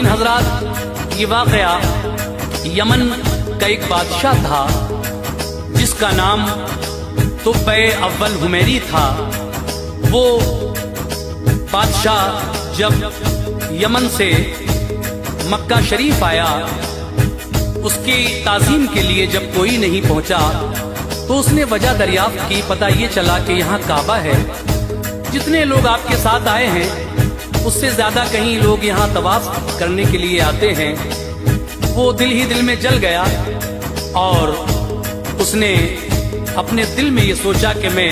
हजरात, ये वाकया यमन का एक बादशाह था जिसका नाम तुब्बे अव्वल हुमैरी था। वो बादशाह जब यमन से मक्का शरीफ आया, उसकी ताज़ीम के लिए जब कोई नहीं पहुंचा तो उसने वजह दरियाफ्त की। पता ये चला कि यहाँ काबा है, जितने लोग आपके साथ आए हैं उससे ज्यादा कहीं लोग यहाँ तवाफ करने के लिए आते हैं। वो दिल ही दिल में जल गया और उसने अपने दिल में ये सोचा कि मैं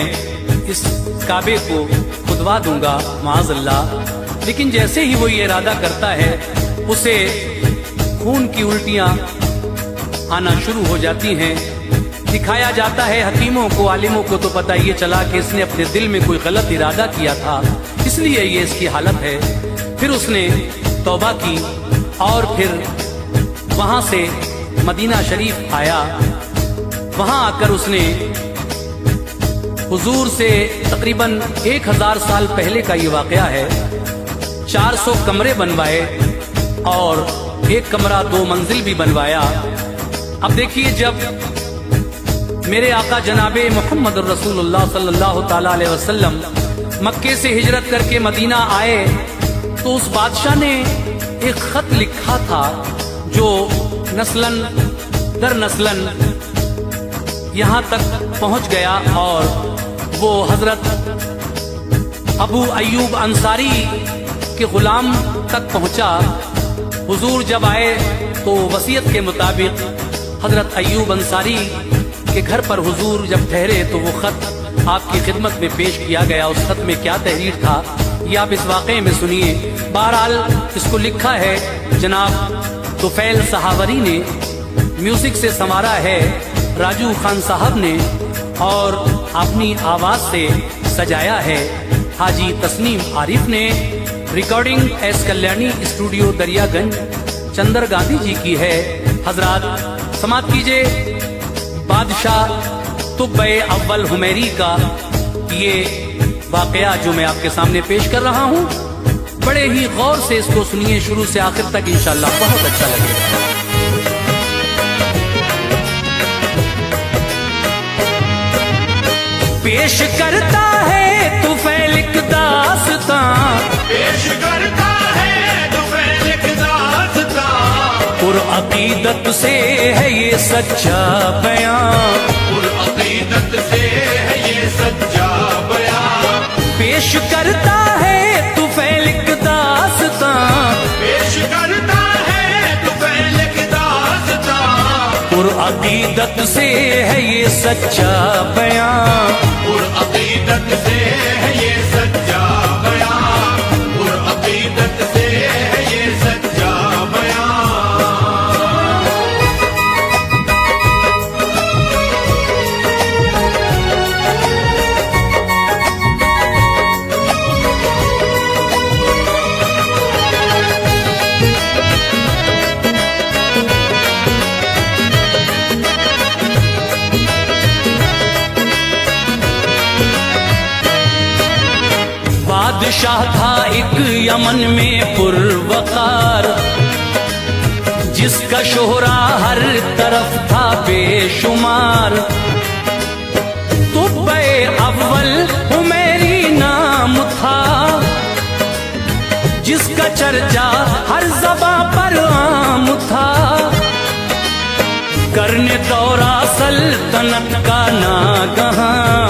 इस काबे को खुदवा दूंगा माअज़ल्लाह। लेकिन जैसे ही वो ये इरादा करता है उसे खून की उल्टियां आना शुरू हो जाती हैं। दिखाया जाता है हकीमों को, आलिमों को तो पता ये चला कि इसने अपने दिल में कोई गलत इरादा किया था, इसलिए ये इसकी हालत है। फिर उसने तौबा की और फिर वहां से मदीना शरीफ आया। वहां आकर उसने हुजूर से तकरीबन 1000 साल पहले का ये वाकया है, 400 कमरे बनवाए और एक कमरा 2 मंजिल भी बनवाया। अब देखिए, जब मेरे आका जनाबे मोहम्मद रसूलुल्लाह सल्लल्लाहु ताला अलैहि वसल्लम मक्के से हिजरत करके मदीना आए तो उस बादशाह ने एक खत लिखा था जो नस्लन दर नस्लन यहाँ तक पहुँच गया और वो हजरत अबू अय्यूब अंसारी के गुलाम तक पहुँचा। हुजूर जब आए तो वसीयत के मुताबिक हजरत अय्यूब अंसारी के घर पर हुजूर जब ठहरे तो वो खत आपकी खिदमत में पेश किया गया। उस खत में क्या तहरीर था ये आप इस वाक़े में सुनिए। बहरहाल इसको लिखा है जनाब तुफैल सहावरी ने, म्यूजिक से संवारा है राजू खान साहब ने और अपनी आवाज से सजाया है हाजी तस्नीम आरिफ ने। Recording S Kalyani studio Daryaganj Chandar Gandhi ji की है। हजरात समाप्त कीजिए बादशाह तुब्बे अव्वल हुमैरी का ये वाकया जो मैं आपके सामने पेश कर रहा हूँ। बड़े ही गौर से इसको सुनिए शुरू से आखिर तक, इंशाअल्लाह बहुत अच्छा लगेगा। पेश करता है तुफैल एक दास्तां, पेश करता है तुफैल एक दास्तां, पुरअकीदत से है ये सच्चा बयां, पुरअकीदत से है ये सच्चा बयां। पेश करता है तुफैल एक दास्तां, पेश करता है तुफैल एक दास्तां, पुरअकीदत से है ये सच्चा बयां, पुरअकीदत से है ये सच्चा बयां, पुरअकीदत से है ये सच्चा बयां। बादशाह था एक यमन में पुरवकार, जिसका शोहरा हर तरफ था बेशुमार। तुब्बे अव्वल हुमैरी नाम था, जिसका चर्चा हर ज़बां पर आम था। करने दौरा सल्तनत का नागहां,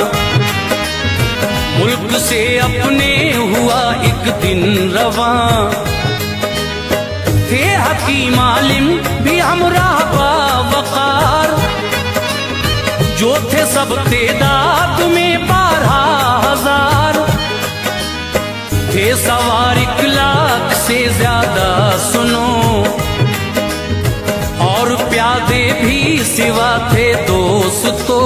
मुल्क से अपने हुआ एक दिन रवां। थे हकीम आलिम भी हमराह बावकार, जो थे सब तेदाद में 12,000। थे सवार 1 लाख से ज्यादा सुनो, और प्यादे भी सिवा थे दोस्तों।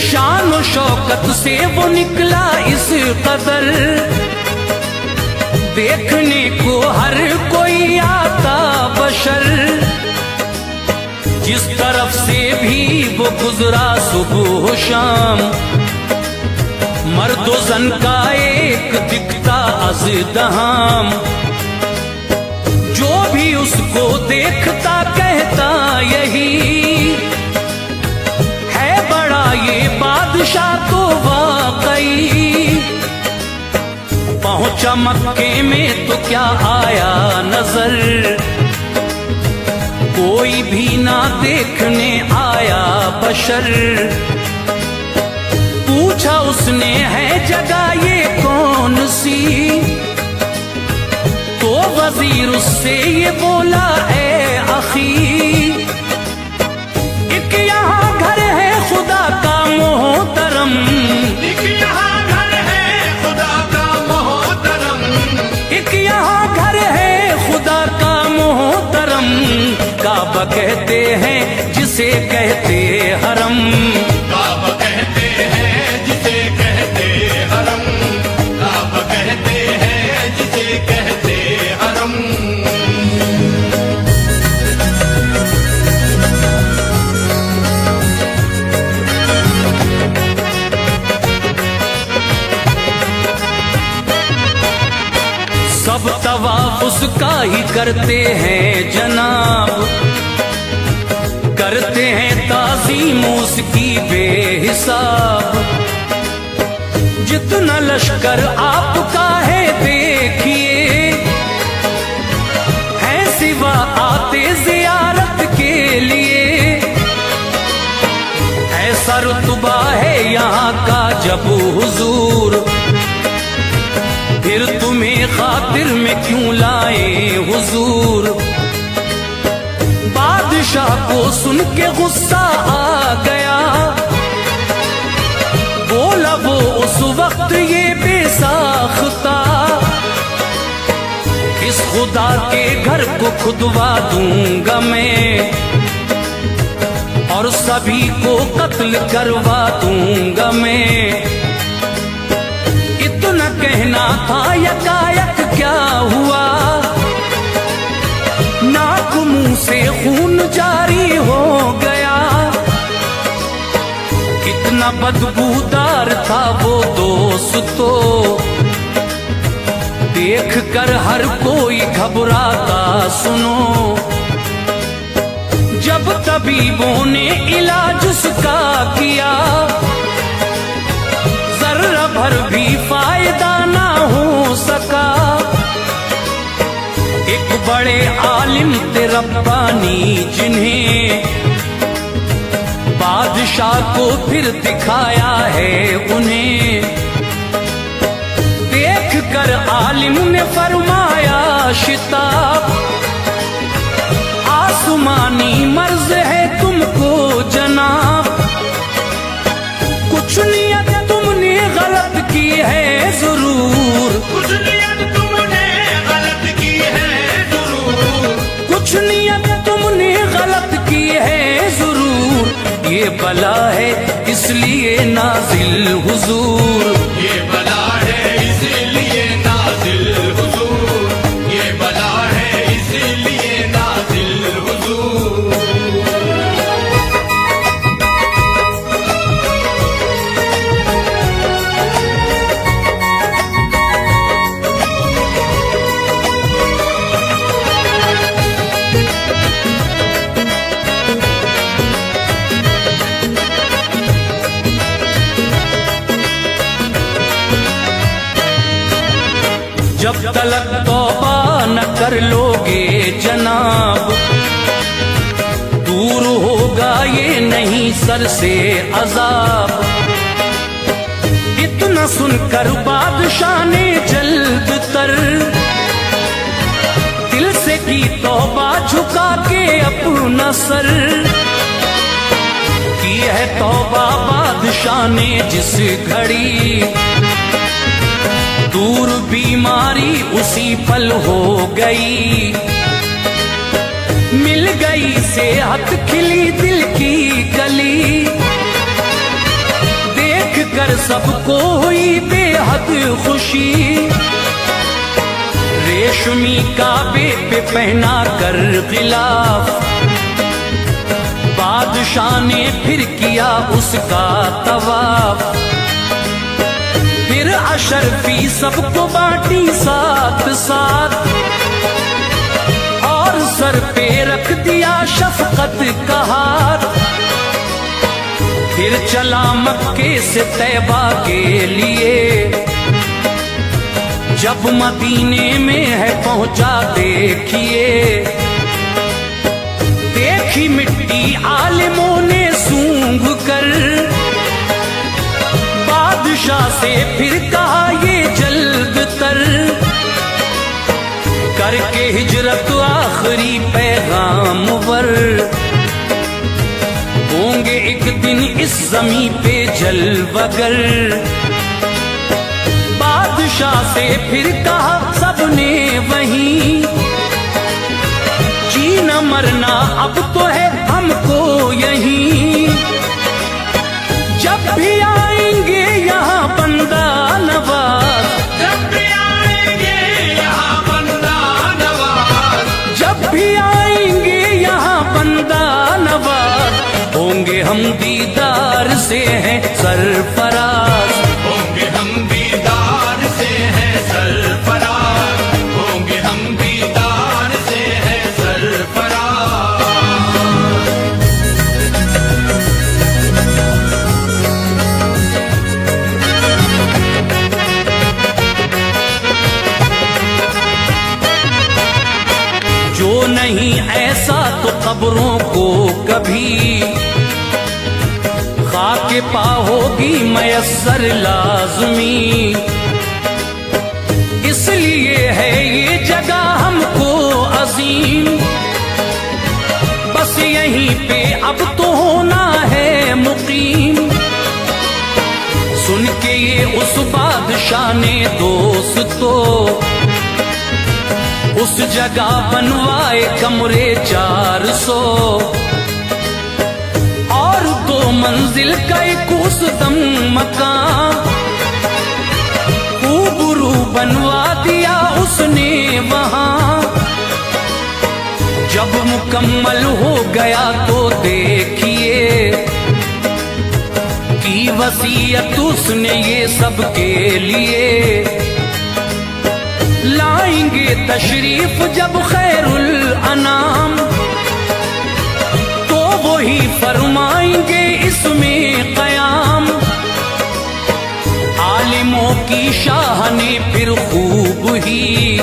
शान और शौकत से वो निकला इस कदर, देखने को हर कोई आता बशर। जिस तरफ से भी वो गुजरा सुबह शाम, मर्दो जन का एक दिखता अज़दहाम। देखता कहता यही है बड़ा ये बादशाह तो वाकई। पहुंचा मक्के में तो क्या आया नजर, कोई भी ना देखने आया बशर। पूछा उसने है जगह ये कौन सी, तो वजीर उससे ये बोला ए अखी, एक यहाँ घर है खुदा का मोहतरम, एक यहाँ घर है खुदा का मोहतरम, एक यहाँ घर है खुदा का मोहतरम। काबा कहते हैं जिसे कहते हरम, काबा कहते हैं जिसे कहते हरम, काबा कहते हैं जिसे कहते हरम। सब तवाफ उसका ही करते हैं जनाब, करते हैं ताज़ीम उसकी बेहिसाब। जितना लश्कर आपका है देखिए, है सिवा आते जियारत के लिए। ऐसा रुतबा है यहाँ का जब हुजूर, फिर तुम्हें खातिर में क्यों लाए हुजूर। बादशाह को सुन के गुस्सा आ गया, बोला वो उस वक्त ये बेसाख्ता, इस खुदा के घर को खुदवा दूंगा मैं, और सभी को कत्ल करवा दूंगा मैं। इतना कहना था यकायक क्या हुआ, नाक मुंह से खून जारी हो गया। कितना बदबूदार था वो दोस्तों, देख कर हर कोई घबराता सुनो। जब तबीबों ने इलाज उसका किया, जर्रा भर भी फायदा ना हो सका। एक बड़े आलिम थे रब्बानी, जिन्हें बादशाह को फिर दिखाया है उन्हें। देख कर आलिम ने फरमाया शिताब, आसमानी मर्ज है तुमको जनाब। कुछ नियत तुमने गलत की है जरूर, कुछ नियत तुमने गलत की है जरूर, कुछ नियत तुमने गलत की है जरूर। ये बला है इसलिए नाजिल हुजूर, ये बला है इसलिए नाजिल हुजूर, ये बला है इसलिए नाजिल हुजूर। जब तलक तौबा न कर लोगे जनाब, दूर होगा ये नहीं सर से अजाब। इतना सुनकर बादशाह ने जल्द तर दिल से की तौबा, झुका के अपना सर। की है तौबा बादशाह ने जिस घड़ी, दूर बीमारी उसी पल हो गई। मिल गई सेहत खिली दिल की गली, देख कर सबको हुई बेहद खुशी। रेशमी काबे पे पहना कर गिलाफ, बादशाह ने फिर किया उसका तवाफ। फिर अशरफी सबको बांटी साथ साथ, और सर पे रख शफकत का हाथ, फिर चला मक्के से तैबा के लिए। जब मदीने में है पहुंचा देखिए, देखी मिट्टी आलिमों ने सूंघ कर, बादशाह से फिर कहा ये जल्द तर, करके हिजरत आखिरी पैगाम वर, होंगे एक दिन इस जमी पे जलवगर। बादशाह से फिर कहा सबने वहीं, जीना मरना अब तो है हमको यहीं। जब भी आएंगे यहाँ बंदा नवाज, जब भी आएंगे यहाँ बंदा नवाज, जब भी आएंगे यहाँ बंदा नवाज, होंगे हम दीदार से हैं सरफराज। होंगे हम दीदार से हैं सरफराज, होंगे हम दीदार से हैं सरफराज। जो नहीं ऐसा तो कब्रों को कभी खाके पा होगी मयस्सर लाज़मी। इसलिए है ये जगह हमको अजीम, बस यहीं पे अब तो होना है मुकीम। सुन के ये उस बादशाह ने दोस्तों, उस जगह बनवाए कमरे 400, और 2 मंजिल का एक उस दम मकान, खूबरू बनवा दिया उसने वहां। जब मुकम्मल हो गया तो देखिए, की वसीयत उसने ये सबके लिए। लाएंगे तशरीफ जब खैरुल अनाम, तो वही फरमाएंगे इसमें कयाम। आलिमों की शाह ने फिर खूब ही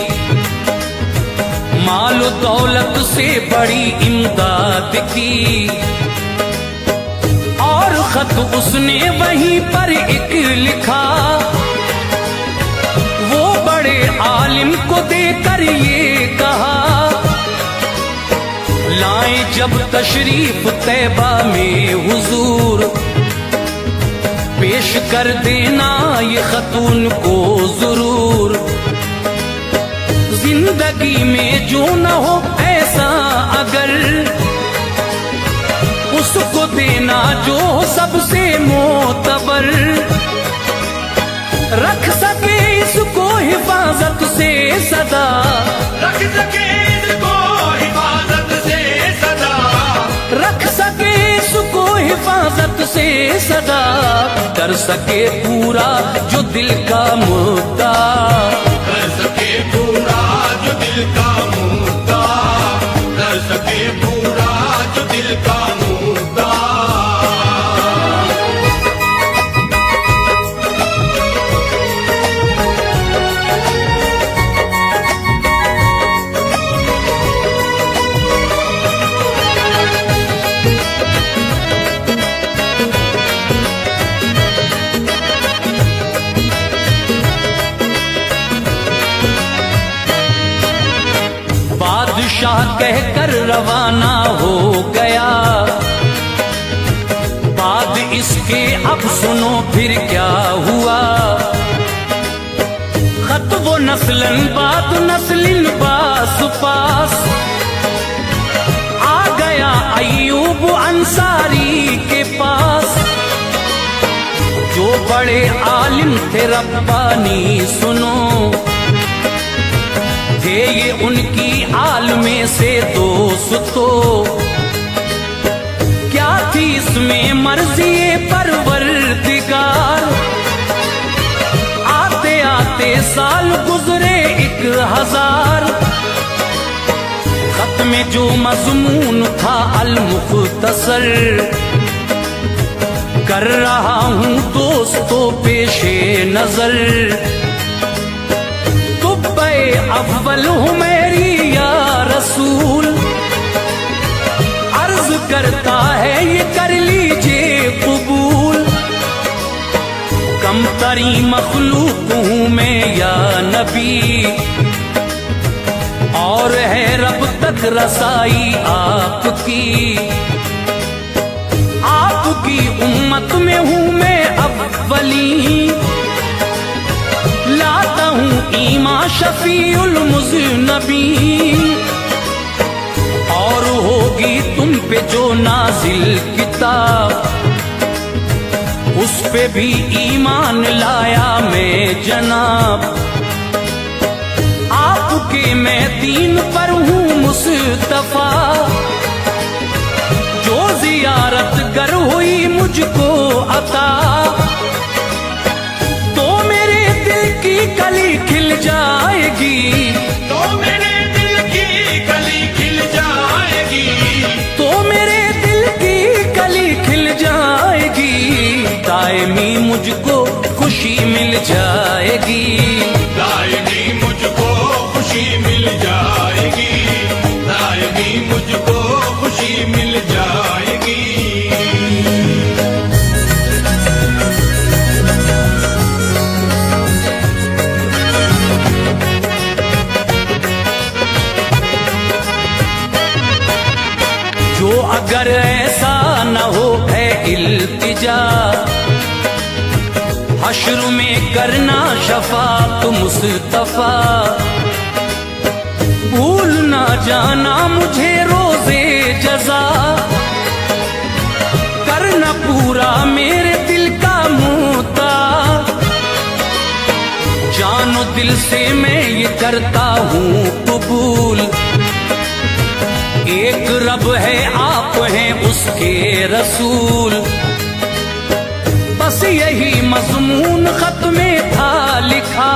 माल दौलत से बड़ी इमदाद की, और खत उसने वहीं पर एक लिखा, वो बड़े आलिम को देकर ये कहा, लाएं जब तशरीफ तैबा में हुजूर, पेश कर देना ये खतून को जरूर। जिंदगी में जो न हो ऐसा अगर, उसको देना जो सबसे मोतबर, रख सके इसको हिफाजत से सदा, रख सके इसको हिफाजत से सदा, रख सके इसको हिफाजत से सदा, कर सके पूरा जो दिल का मुद्दा, कर सके पूरा जो दिल का मुद्दा, कर सके पूरा जो दिल का मुद्दा। बादशाह कहकर रवाना हो गया, बाद इसके अब सुनो फिर क्या हुआ। खत वो नस्लन बाद नस्लिन पास पास, आ गया अय्यूब अंसारी के पास। जो बड़े आलिम थे रब्बानी सुनो, थे ये उनकी आलमे से दोस्तों। क्या थी इसमें मर्जी परवरदिगार, आते आते साल गुजरे 1000। खत में जो मज़मून था अल मुख्तसर, कर रहा हूँ दोस्तों पेशे नजर। तुब्बे अव्वल हूँ मेरी या रसूल, अर्ज करता है ये कर लीजिए कबूल। कमतरी मखलूक हूँ मैं या नबी, और है रब तक रसाई आपकी। आपकी उम्मत में हूँ मैं अव्वली, लाता हूँ ईमा शफीउल मुज़नबी। और होगी तुम पे जो नाजिल किताब, उस पे भी ईमान लाया मैं जनाब। आपके मैं दीन पर हूँ मुस्तफा, जो जियारत गर हुई मुझको अता। तो मेरे दिल की कली खिल जाएगी, तो मेरे दिल की कली खिल जाएगी, तो मेरे दिल की कली खिल जाएगी। दायमी मुझको खुशी मिल जाएगी, दायमी मुझको खुशी मिल जाएगी, दायमी मुझको खुशी मिल जाएगी। जो अगर ऐसा न हो है इल्तिजा, हश्र में करना शफाअत मुस्तफा। भूल ना जाना मुझे रोज़े जज़ा, करना पूरा मेरे दिल का मुद्दा। जानो दिल से मैं ये करता हूँ कबूल, एक रब है आप हैं उसके रसूल। बस यही मज़मून खत में था लिखा,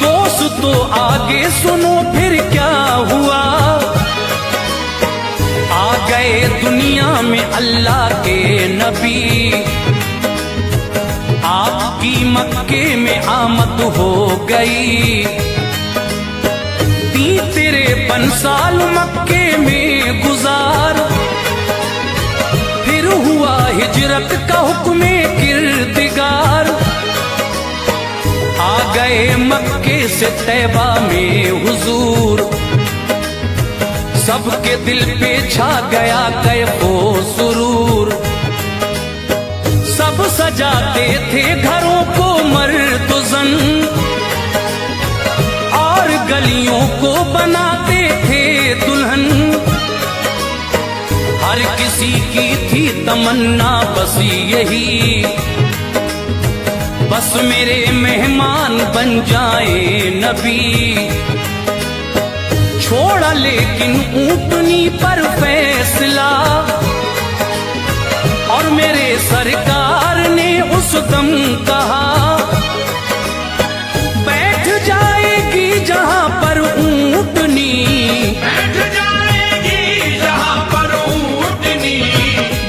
दोस्तों आगे सुनो फिर क्या हुआ। आ गए दुनिया में अल्लाह के नबी, आपकी मक्के में आमद हो गई। 53 साल मक्के में गुजार, फिर हुआ हिजरत का हुक्म किरदिगार। आ गए मक्के से तैबा में हुजूर, सबके दिल पे छा गया कैफो सुरूर। सब सजाते थे घरों को मर्द-ओ-ज़न, और गलियों को बनाते थे दुल्हन। हर किसी की थी तमन्ना बस यही, बस मेरे मेहमान बन जाए नबी। छोड़ा लेकिन ऊँटनी पर फैसला, और मेरे सरकार ने उस दम कहा, बैठ जाएगी जहाँ पर ऊँटनी, बैठ जाएगी जहाँ पर ऊँटनी,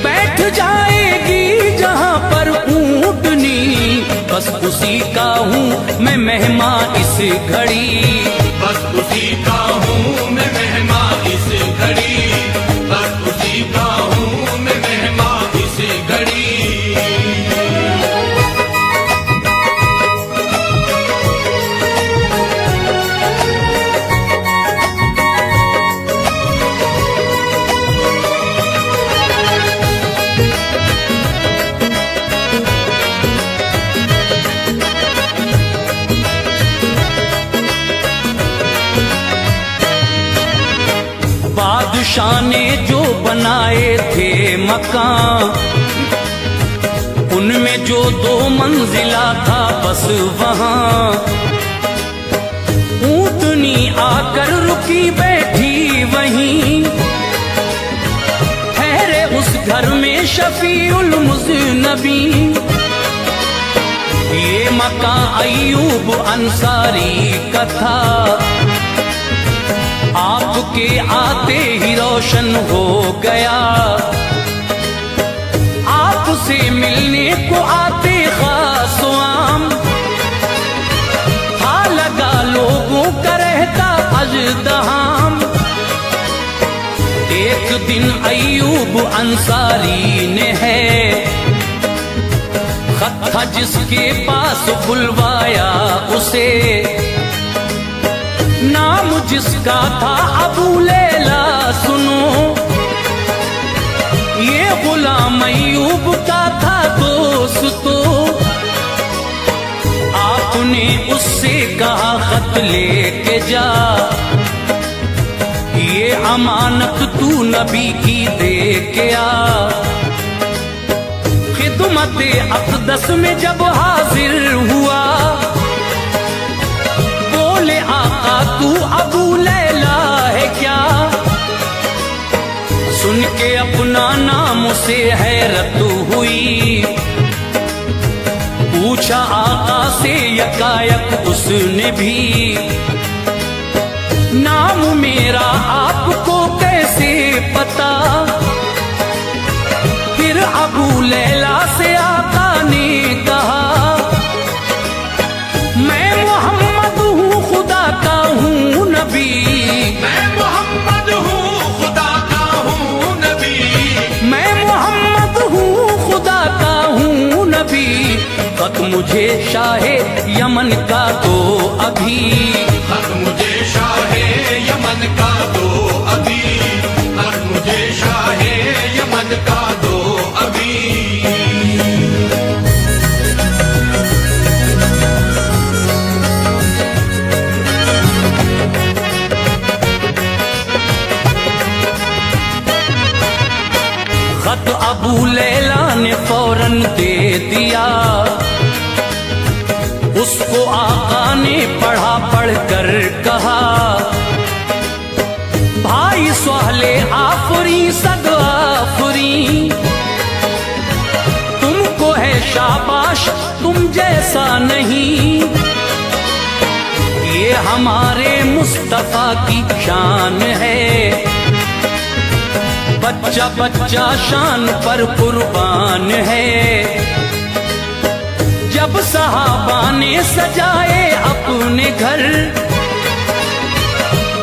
बैठ जाएगी जहाँ पर ऊँटनी। बस उसी का हूँ मैं मेहमान इस घड़ी, बस उसी का हूँ मैं मेहमान इस घड़ी, बस उसी का हूँ मैं मेहमान इस घड़ी। बादशाह ने जो बनाए थे मकान, उनमें जो 2 मंजिला था बस वहां। ऊँटनी आकर रुकी बैठी वहीं, ठहरे उस घर में शफीउल मुज़नबी। ये मकान अय्यूब अंसारी का था, के आते ही रोशन हो गया। आपसे मिलने को आते खास आम, था लगा लोगों का रहता अजदहाम। एक दिन अय्यूब अंसारी ने है खत था जिसके पास बुलवाया उसे, नाम जिसका था अबू लैला सुनो। ये गुलाम अय्यूब का था दोस्तो, आपने उससे कहा खत लेके जा, ये अमानत तू नबी की दे के आ। खिदमत अक़दस में जब हाजिर हुआ, बोले आका तू अबू लैला है क्या? सुन के अपना नाम से हैरत हुई, पूछा आका से यकायक उसने भी, नाम मेरा आपको कैसे पता? फिर अबू लैला से आका ने कहा, मैं मोहम्मद हूँ खुदा का हूँ नबी। मैं मोहम्मद हूँ खुदा का हूँ नबी। मैं मोहम्मद हूँ खुदा का हूँ नबी। खत मुझे शाहे यमन का दो अभी, खत मुझे शाहे यमन का दो अभी, खत मुझे शाहे यमन का दो अभी। खत अबू लैला ने फौरन दे दिया, उसको आका ने पढ़ा पढ़कर कहा, भाई सोहले आफरी सद आफरी, तुमको है शाबाश तुम जैसा नहीं। ये हमारे मुस्तफा की शान है, बच्चा बच्चा शान पर कुर्बान है। जब सहाबा ने सजाए अपने घर,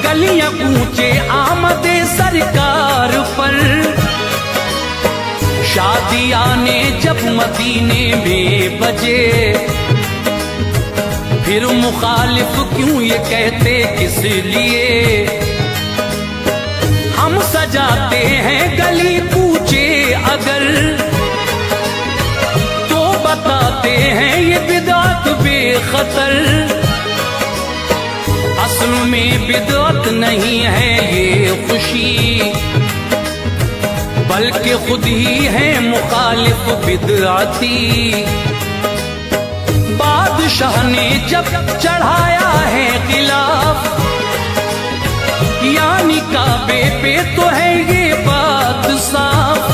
गलियां पूछे आमदे सरकार पर, शादियां ने जब मदीने में बजे, फिर मुखालिफ क्यों ये कहते किस लिए? हम सजाते हैं गली पूछे अगर, तो बताते हैं ये बिदअत बेखतर। असल में बिदअत नहीं है ये खुशी, बल्कि खुद ही है मुखालिफ बिदअती। बादशाह ने जब चढ़ाया है खिलाफ, यानी काबे पे तो है ये बात साफ,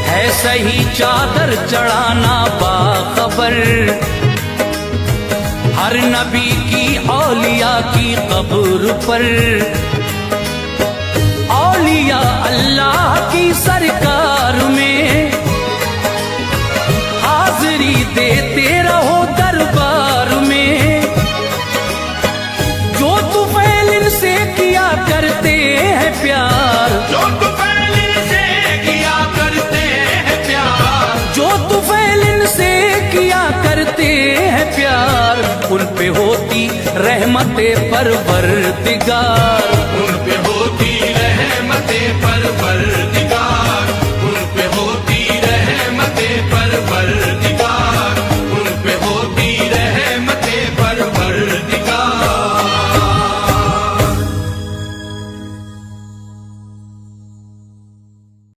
है सही चादर चढ़ाना बाखबर। हर नबी की औलिया की कब्र पर, औलिया अल्लाह की सरकार में, हाजिरी देते रहो दरबार में। जो तुफैल इनसे किया करते हैं प्यार, जो तुफैल इनसे किया करते हैं प्यार, जो तुफैल इनसे किया करते हैं प्यार, उन पे होती रहमते परवरदिगार।